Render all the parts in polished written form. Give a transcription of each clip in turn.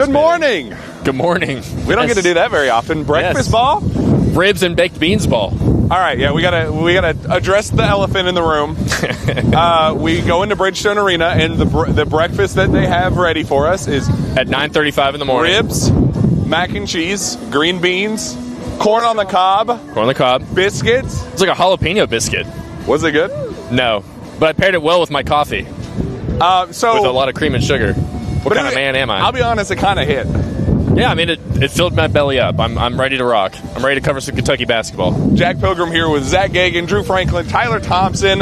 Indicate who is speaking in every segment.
Speaker 1: Good morning.
Speaker 2: Good morning.
Speaker 1: We don't get to do that very often. Breakfast ball?
Speaker 2: Ribs and baked beans ball.
Speaker 1: All right, yeah, we gotta address the elephant in the room. We go into Bridgestone Arena, and the breakfast that they have ready for us is
Speaker 2: at 9:35 in the morning.
Speaker 1: Ribs, mac and cheese, green beans, corn on the cob, biscuits.
Speaker 2: It's like a jalapeno biscuit.
Speaker 1: Was it good?
Speaker 2: No, but I paired it well with my coffee. With a lot of cream and sugar. What kind of man am I?
Speaker 1: I'll be honest, it kind of hit.
Speaker 2: Yeah, I mean, it filled my belly up. I'm ready to rock. I'm ready to cover some Kentucky basketball.
Speaker 1: Jack Pilgrim here with Zack Geoghegan, Drew Franklin, Tyler Thompson.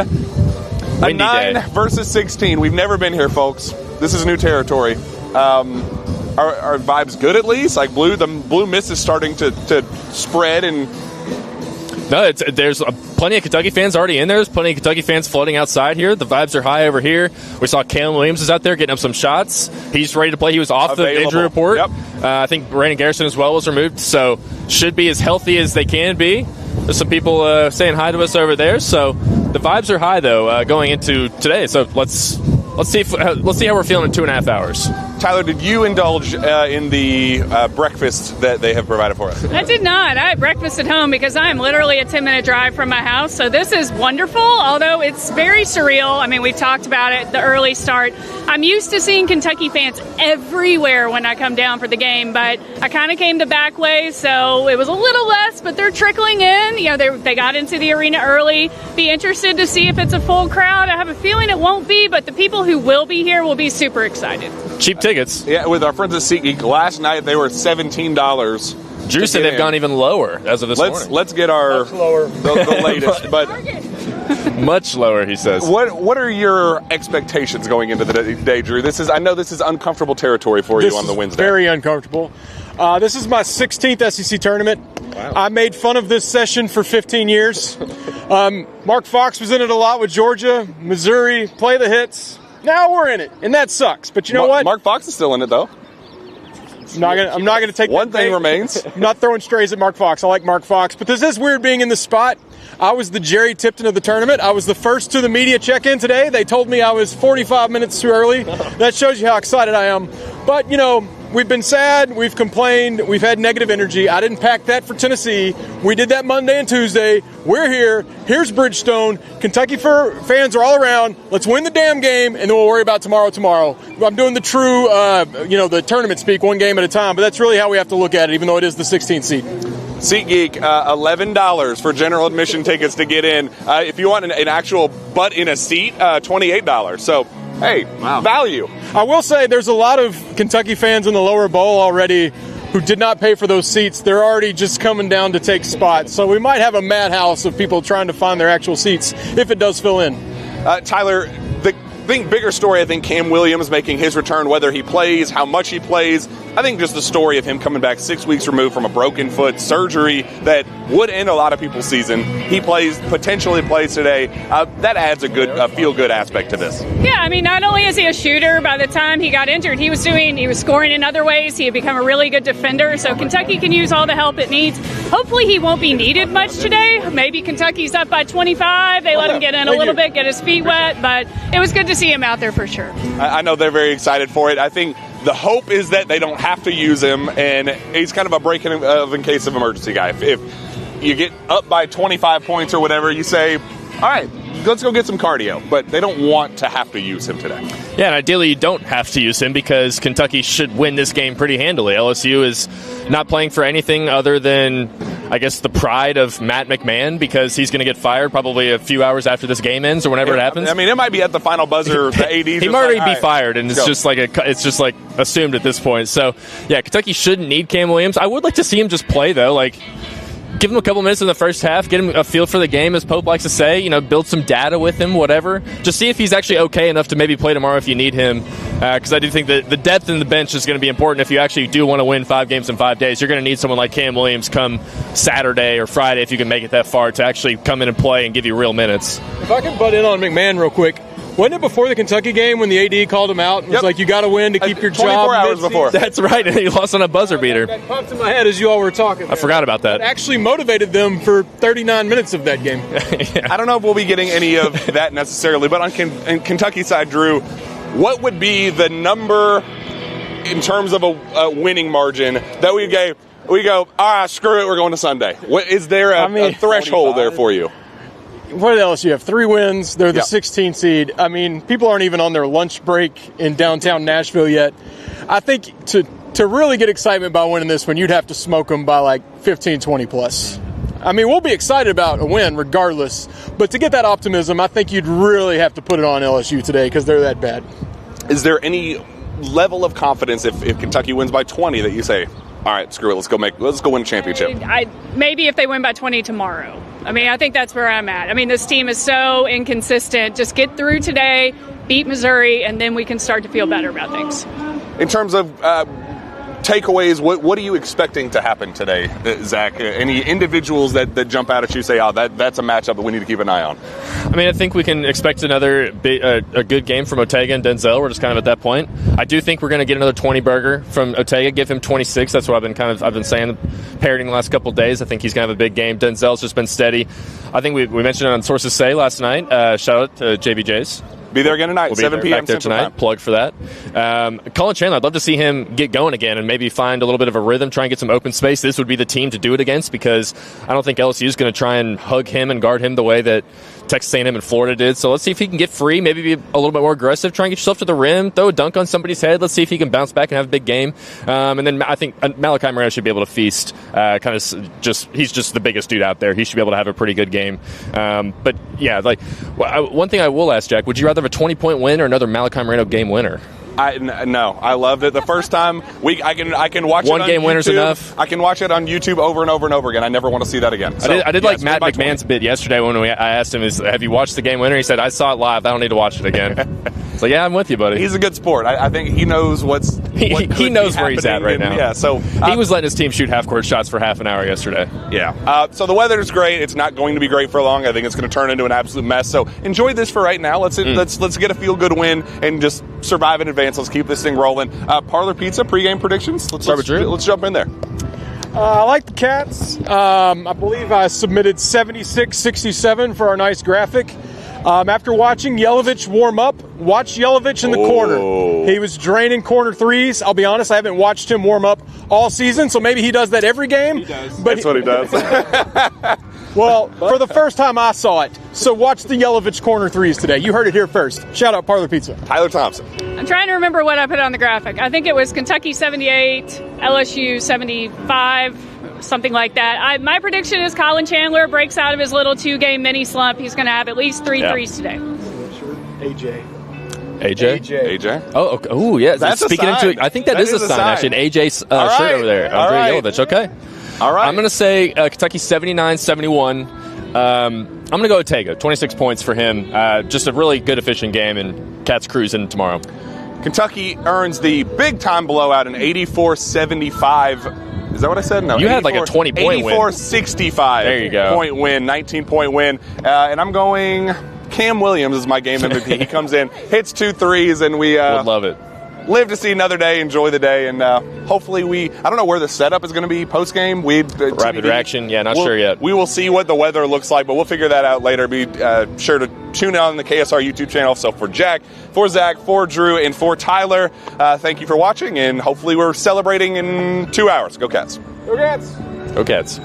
Speaker 1: A 9 versus 16. We've never been here, folks. This is new territory. Are vibes good at least? Like the blue mist is starting to spread and...
Speaker 2: No, there's plenty of Kentucky fans already in there. There's plenty of Kentucky fans floating outside here. The vibes are high over here. We saw Caleb Williams is out there getting up some shots. He's ready to play. He was off the injury report.
Speaker 1: Yep.
Speaker 2: I think Brandon Garrison as well was removed. So should be as healthy as they can be. There's some people saying hi to us over there. So the vibes are high though going into today. So let's see how we're feeling in 2.5 hours.
Speaker 1: Tyler, did you indulge in the breakfast that they have provided for us?
Speaker 3: I did not. I had breakfast at home because I am literally a 10-minute drive from my house. So this is wonderful, although it's very surreal. I mean, we've talked about it, the early start. I'm used to seeing Kentucky fans everywhere when I come down for the game, but I kind of came the back way, so it was a little less, but they're trickling in. You know, they got into the arena early. Be interested to see if it's a full crowd. I have a feeling it won't be, but the people who will be here will be super excited.
Speaker 2: Cheap tickets.
Speaker 1: Yeah, with our friends at SeatGeek, last night they were $17.
Speaker 2: Drew said they've gone even lower as of this morning.
Speaker 1: Let's get our the latest, but
Speaker 2: much lower, he says.
Speaker 1: What are your expectations going into the day, Drew? I know this is uncomfortable territory for you on the Wednesday.
Speaker 4: Very uncomfortable. This is my 16th SEC tournament. Wow. I made fun of this session for 15 years. Mark Fox was in it a lot with Georgia, Missouri, play the hits. Now we're in it, and that sucks. But you know what?
Speaker 1: Mark Fox is still in it, though.
Speaker 4: I'm not gonna take
Speaker 1: one thing remains.
Speaker 4: I'm not throwing strays at Mark Fox. I like Mark Fox, but this is weird being in the spot. I was the Jerry Tipton of the tournament. I was the first to the media check-in today. They told me I was 45 minutes too early. That shows you how excited I am. But, you know, we've been sad, we've complained, we've had negative energy. I didn't pack that for Tennessee. We did that Monday and Tuesday. We're here. Here's Bridgestone. Kentucky fans are all around. Let's win the damn game, and then we'll worry about tomorrow. I'm doing the true, the tournament speak, one game at a time, but that's really how we have to look at it, even though it is the 16th seed.
Speaker 1: SeatGeek, $11 for general admission tickets to get in. If you want an actual butt in a seat, $28. So, hey, wow. Value.
Speaker 4: I will say there's a lot of Kentucky fans in the lower bowl already who did not pay for those seats. They're already just coming down to take spots. So we might have a madhouse of people trying to find their actual seats if it does fill in.
Speaker 1: Tyler, the bigger story, I think Cam Williams making his return, whether he plays, how much he plays. I think just the story of him coming back 6 weeks removed from a broken foot surgery that would end a lot of people's season. He potentially plays today. That adds a feel-good aspect to this.
Speaker 3: Yeah, I mean, not only is he a shooter, by the time he got injured, he was scoring in other ways. He had become a really good defender, so Kentucky can use all the help it needs. Hopefully he won't be needed much today. Maybe Kentucky's up by 25. They let him get in a little bit, get his feet wet, but it was good to see him out there for sure.
Speaker 1: I know they're very excited for it. I think the hope is that they don't have to use him, and he's kind of a break-in case of emergency guy. If you get up by 25 points or whatever, you say, all right, let's go get some cardio. But they don't want to have to use him today.
Speaker 2: Yeah, and ideally you don't have to use him because Kentucky should win this game pretty handily. LSU is not playing for anything other than, I guess, the pride of Matt McMahon because he's going to get fired probably a few hours after this game ends or whenever it happens.
Speaker 1: I mean, it might be at the final buzzer. The AD's
Speaker 2: he might already be fired, and it's just like assumed at this point. So, yeah, Kentucky shouldn't need Cam Williams. I would like to see him just play, though. Like, give him a couple minutes in the first half, get him a feel for the game, as Pope likes to say, build some data with him, whatever. Just see if he's actually okay enough to maybe play tomorrow if you need him, because I do think that the depth in the bench is going to be important if you actually do want to win 5 games in 5 days. You're going to need someone like Cam Williams come Saturday or Friday, if you can make it that far, to actually come in and play and give you real minutes.
Speaker 4: If I can butt in on McMahon real quick, wasn't it before the Kentucky game when the AD called him out and was like, you got to win to keep your job?
Speaker 1: 24 hours before.
Speaker 2: That's right, and he lost on a buzzer beater.
Speaker 4: That popped in my head as you all were talking.
Speaker 2: I forgot about that.
Speaker 4: It actually motivated them for 39 minutes of that game.
Speaker 1: Yeah. I don't know if we'll be getting any of that necessarily, but on Kentucky side, Drew, what would be the number in terms of a winning margin that we go, all right, screw it, we're going to Sunday? Is there a threshold 45? There for you?
Speaker 4: What else? You have 3 wins. They're the 16th seed. I mean, people aren't even on their lunch break in downtown Nashville yet. I think to really get excitement by winning this one, you'd have to smoke them by like 15, 20 plus. I mean, we'll be excited about a win regardless, but to get that optimism, I think you'd really have to put it on LSU today because they're that bad. Is
Speaker 1: there any level of confidence if Kentucky wins by 20 that you say, all right, screw it, let's go win a championship?
Speaker 3: Maybe if they win by 20 tomorrow. I mean, I think that's where I'm at. I mean, this team is so inconsistent. Just get through today, beat Missouri, and then we can start to feel better about things.
Speaker 1: In terms of takeaways, what are you expecting to happen today, Zach? Any individuals that jump out at you, say, that's a matchup that we need to keep an eye on?
Speaker 2: I mean, I think we can expect another a good game from Ortega and Denzel. We're just kind of at that point. I do think we're going to get another 20 burger from Ortega, give him 26. That's what I've been saying, parroting the last couple of days. I think he's going to have a big game. Denzel's just been steady. I think we mentioned it on Sources Say last night. Shout out to JBJ's.
Speaker 1: Be there again tonight,
Speaker 2: we'll
Speaker 1: 7 p.m.
Speaker 2: back there tonight.
Speaker 1: Time.
Speaker 2: Plug for that. Colin Chandler, I'd love to see him get going again and maybe find a little bit of a rhythm, try and get some open space. This would be the team to do it against because I don't think LSU is going to try and hug him and guard him the way that Texas A&M and Florida did. So let's see if he can get free, maybe be a little bit more aggressive, try and get yourself to the rim, throw a dunk on somebody's head. Let's see if he can bounce back and have a big game. And then I think Malachi Moreno should be able to feast. He's just the biggest dude out there. He should be able to have a pretty good game. But yeah, one thing I will ask, Jack, would you rather have a 20-point win or another Malachi Moreno game winner?
Speaker 1: No, I loved it. The first time I can watch
Speaker 2: one
Speaker 1: it on
Speaker 2: game
Speaker 1: YouTube.
Speaker 2: Winner's enough.
Speaker 1: I can watch it on YouTube over and over and over again. I never want to see that again. So,
Speaker 2: I did like Matt McMahon's bit yesterday when I asked him, have you watched the game winner? He said, I saw it live. I don't need to watch it again. So yeah, I'm with you, buddy.
Speaker 1: He's a good sport. I think he knows he
Speaker 2: knows where he's at right now.
Speaker 1: Yeah, so
Speaker 2: he was letting his team shoot half-court shots for half an hour yesterday.
Speaker 1: Yeah. So the weather is great. It's not going to be great for long. I think it's going to turn into an absolute mess. So enjoy this for right now. Let's get a feel-good win and just survive in advance. Let's keep this thing rolling. Parlour Pizza pregame predictions. Let's jump in there.
Speaker 4: I like the Cats. I believe I submitted 76-67 for our nice graphic. After watching Yelovich warm up, watch Yelovich in the corner. He was draining corner threes. I'll be honest, I haven't watched him warm up all season, so maybe he does that every game.
Speaker 1: He does. That's what he does.
Speaker 4: Well, for the first time I saw it, so watch the Yelovich corner threes today. You heard it here first. Shout out Parlour Pizza.
Speaker 1: Tyler Thompson.
Speaker 3: I'm trying to remember what I put on the graphic. I think it was Kentucky 78, LSU 75. Something like that. My prediction is Colin Chandler breaks out of his little 2-game mini slump. He's going to have at least 3 threes today.
Speaker 2: AJ? Oh, okay. Oh, yeah.
Speaker 1: That's
Speaker 2: speaking into it, I think that is a sign, actually. An AJ shirt over there. Andre Yelovich. Okay.
Speaker 1: All right.
Speaker 2: I'm going to say Kentucky 79-71. I'm going to go Ortega. 26 points for him. Just a really good, efficient game, and Cats cruising tomorrow.
Speaker 1: Kentucky earns the big-time blowout, an 84-75. Is that what I said? No.
Speaker 2: You had like a 20-point win.
Speaker 1: 84-65.
Speaker 2: There you go.
Speaker 1: Point win, 19-point win. And I'm going Cam Williams is my game MVP. He comes in, hits 2 threes, and we
Speaker 2: would love it.
Speaker 1: Live to see another day, enjoy the day, and hopefully I don't know where the setup is going to be post-game.
Speaker 2: Rapid reaction, not sure yet.
Speaker 1: We will see what the weather looks like, but we'll figure that out later. Be sure to tune in on the KSR YouTube channel. So for Jack, for Zach, for Drew, and for Tyler, thank you for watching, and hopefully we're celebrating in 2 hours. Go Cats.
Speaker 4: Go Cats.
Speaker 2: Go Cats.